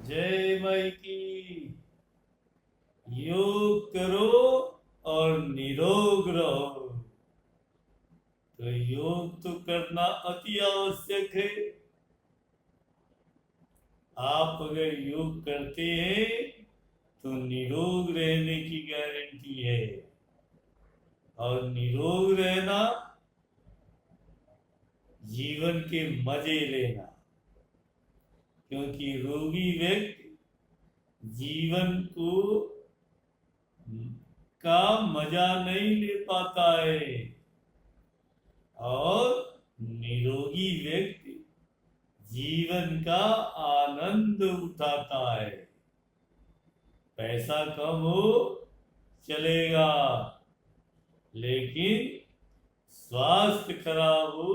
जय माई की। योग करो और निरोग रहो। तो योग तो करना अति आवश्यक है। आप अगर योग करते हैं तो निरोग रहने की गारंटी है। और निरोग रहना, जीवन के मजे लेना। क्योंकि रोगी व्यक्ति जीवन को का मजा नहीं ले पाता है और निरोगी व्यक्ति जीवन का आनंद उठाता है। पैसा कम हो चलेगा, लेकिन स्वास्थ्य खराब हो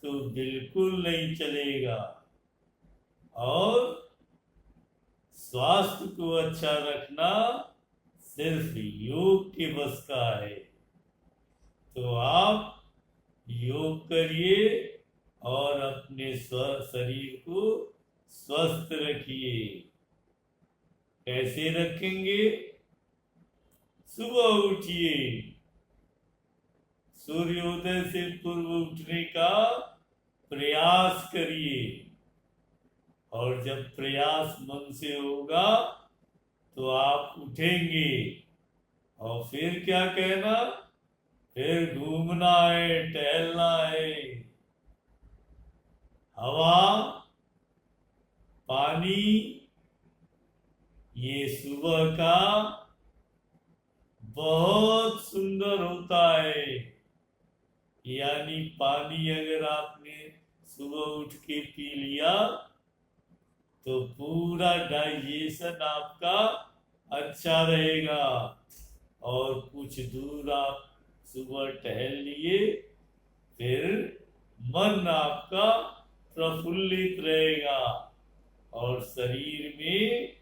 तो बिल्कुल नहीं चलेगा। और स्वास्थ्य को अच्छा रखना सिर्फ योग के बस का है। तो आप योग करिए और अपने शरीर को स्वस्थ रखिए। कैसे रखेंगे? सुबह उठिए, सूर्योदय से पूर्व उठने का प्रयास करिए। और जब प्रयास मन से होगा तो आप उठेंगे। और फिर क्या कहना? फिर घूमना है, टहलना है। हवा, पानी, ये सुबह का बहुत सुंदर होता है। यानी पानी अगर आपने सुबह उठ के पी लिया तो पूरा डाइजेशन आपका अच्छा रहेगा। और कुछ दूर आप सुबह टहल लिए, फिर मन आपका प्रफुल्लित रहेगा और शरीर में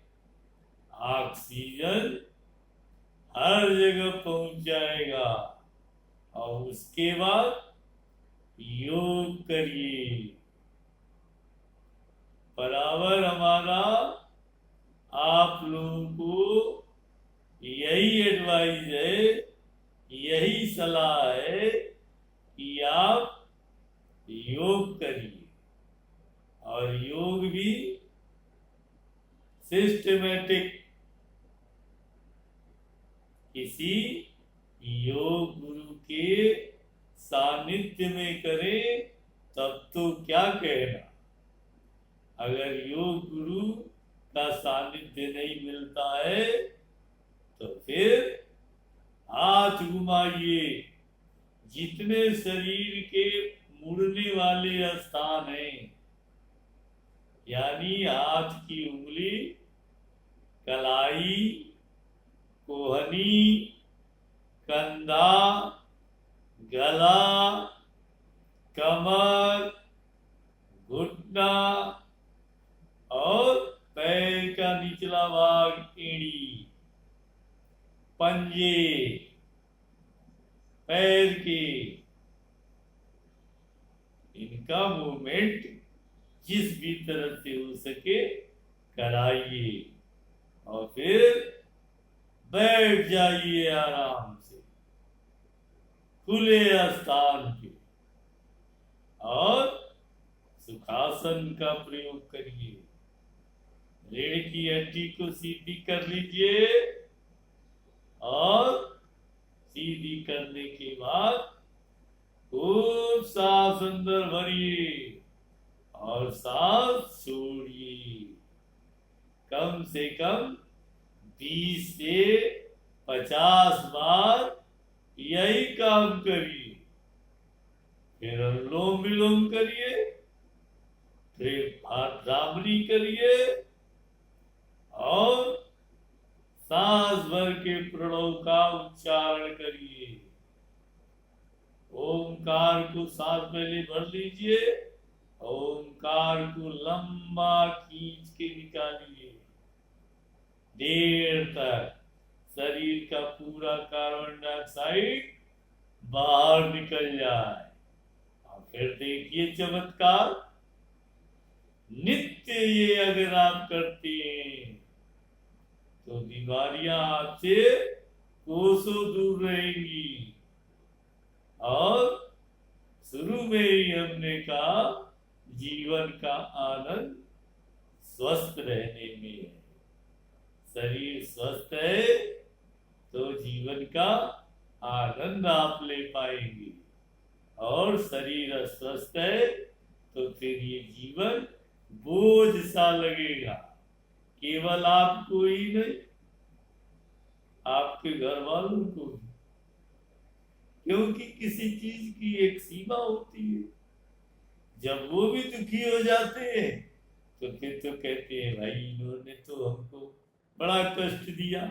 ऑक्सीजन हर जगह पहुंच जाएगा। और उसके बाद योग करिए। बराबर हमारा आप लोगों को यही एडवाइस है, यही सलाह है कि आप योग करिए। और योग भी सिस्टमेटिक किसी योग गुरु के सानिध्य में करें, तब तो क्या कहना। अगर योग गुरु का सानिध्य नहीं मिलता है तो फिर हाथ घुमाइए। जितने शरीर के मुड़ने वाले स्थान हैं, यानी हाथ की उंगली, कलाई, कोहनी, कंधा, गला, कमर, घुटना और पैर का निचला भाग, एड़ी, पंजे, पैर के, इनका मूवमेंट जिस भी तरह से हो सके कराइए। और फिर बैठ जाइए आराम से खुले स्थान पे और सुखासन का प्रयोग करिए। रीढ़ की हड्डी को सीधी कर लीजिए और सीधी करने के बाद खूब सांस अंदर भरिए और सांस छोड़िए। कम से कम 20 से 50 बार यही काम करिए। फिर अनुलोम विलोम करिए, फिर भ्रामरी करिए और सांस भर के प्रणव का उच्चारण करिए। ओमकार को सांस पहले भर लीजिए, ओमकार को लंबा खींच के निकालिए। देर तक शरीर का पूरा कार्बन डाइऑक्साइड बाहर निकल जाए। और फिर देखिए चमत्कार, नित्य ये अगर आप करते हैं तो बीमारियां आपसे कोसों दूर रहेंगी। और शुरू में ही हमने कहा जीवन का आनंद स्वस्थ रहने में है। शरीर स्वस्थ है तो जीवन का आनंद आप ले पाएंगे, और शरीर अस्वस्थ है तो फिर ये जीवन बोझ सा लगेगा। केवल आपको ही नहीं, आपके घर वालों को भी, क्योंकि किसी चीज की एक सीमा होती है। जब वो भी दुखी हो जाते हैं तो फिर तो कहते हैं भाई इन्होंने तो हमको बड़ा कष्ट दिया।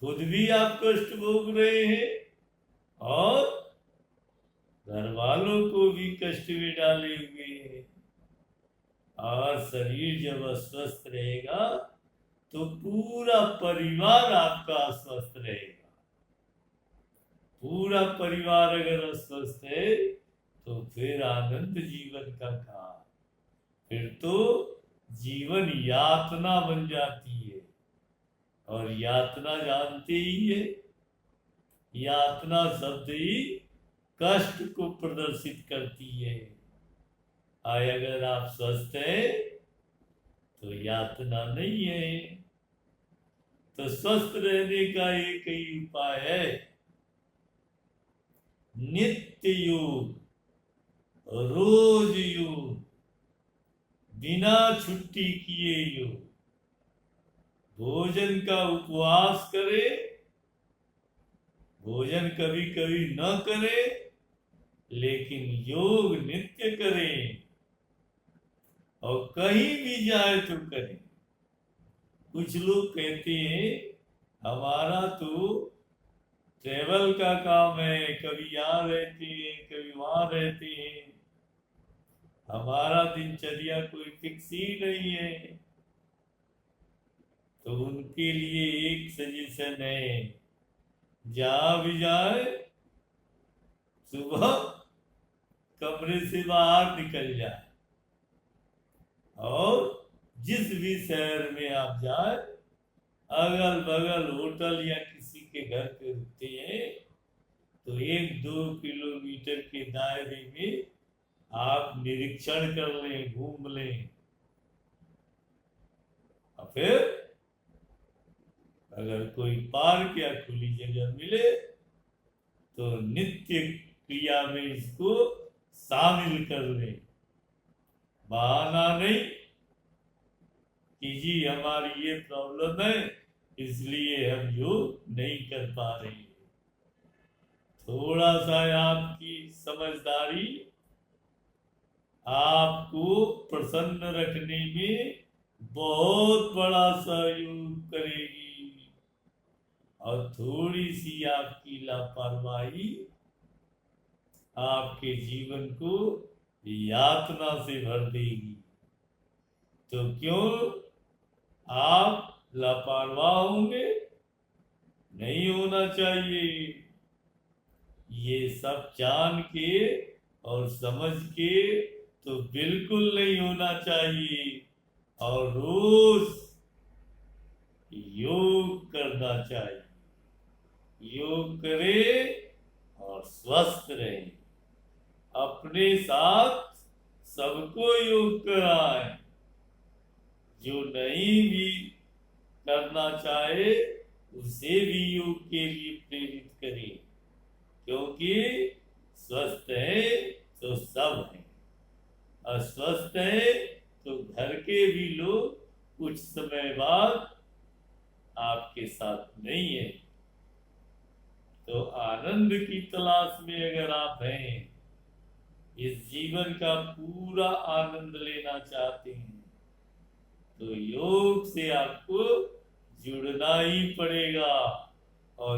खुद भी आप कष्ट भोग रहे हैं और घर वालों को भी कष्ट में डाले हुए हैं। और शरीर जब अस्वस्थ रहेगा तो पूरा परिवार आपका अस्वस्थ रहेगा। पूरा परिवार अगर अस्वस्थ है तो फिर आनंद जीवन का कहा, फिर तो जीवन यातना बन जाती है। और यातना जानते ही है, यातना शब्द ही कष्ट को प्रदर्शित करती है। आय अगर आप स्वस्थ हैं तो यातना नहीं है। तो स्वस्थ रहने का एक ही उपाय है, नित्य योग, रोज योग, बिना छुट्टी किए योग। भोजन का उपवास करे, भोजन कभी कभी न करे, लेकिन योग नित्य करें। और कहीं भी जाए तो करें। कुछ लोग कहते हैं हमारा तो ट्रेवल का काम है, कभी यहाँ रहते हैं कभी वहां रहते हैं, हमारा दिनचर्या कोई फिक्स ही नहीं है। तो उनके लिए एक सजेशन है, जहां भी जाए सुबह कमरे से बाहर निकल जाए, और जिस भी शहर में आप जाए अगल बगल होटल या किसी के घर पे रुकते हैं तो 1-2 किलोमीटर के दायरे में आप निरीक्षण कर लें, घूम लें। और फिर अगर कोई पार्क या खुली जगह मिले तो नित्य क्रिया में इसको शामिल कर लें। बहाना नहीं कि जी हमारी ये प्रॉब्लम है इसलिए हम योग नहीं कर पा रहे। थोड़ा सा आपकी समझदारी आपको प्रसन्न रखने में बहुत बड़ा सहयोग करेगी, और थोड़ी सी आपकी लापरवाही आपके जीवन को यातना से भर देगी। तो क्यों आप लापरवाह होंगे? नहीं होना चाहिए। ये सब जान के और समझ के तो बिल्कुल नहीं होना चाहिए। और रोज योग करना चाहिए। योग करें और स्वस्थ रहें। अपने साथ सबको योग कराएं। जो नहीं भी करना चाहे उसे भी योग के लिए प्रेरित करें, क्योंकि स्वस्थ है तो सब है, अस्वस्थ है तो घर के भी लोग कुछ समय बाद आपके साथ नहीं है। तो आनंद की तलाश में अगर आप हैं, इस जीवन का पूरा आनंद लेना चाहते हैं, तो योग से आपको जुड़ना ही पड़ेगा। और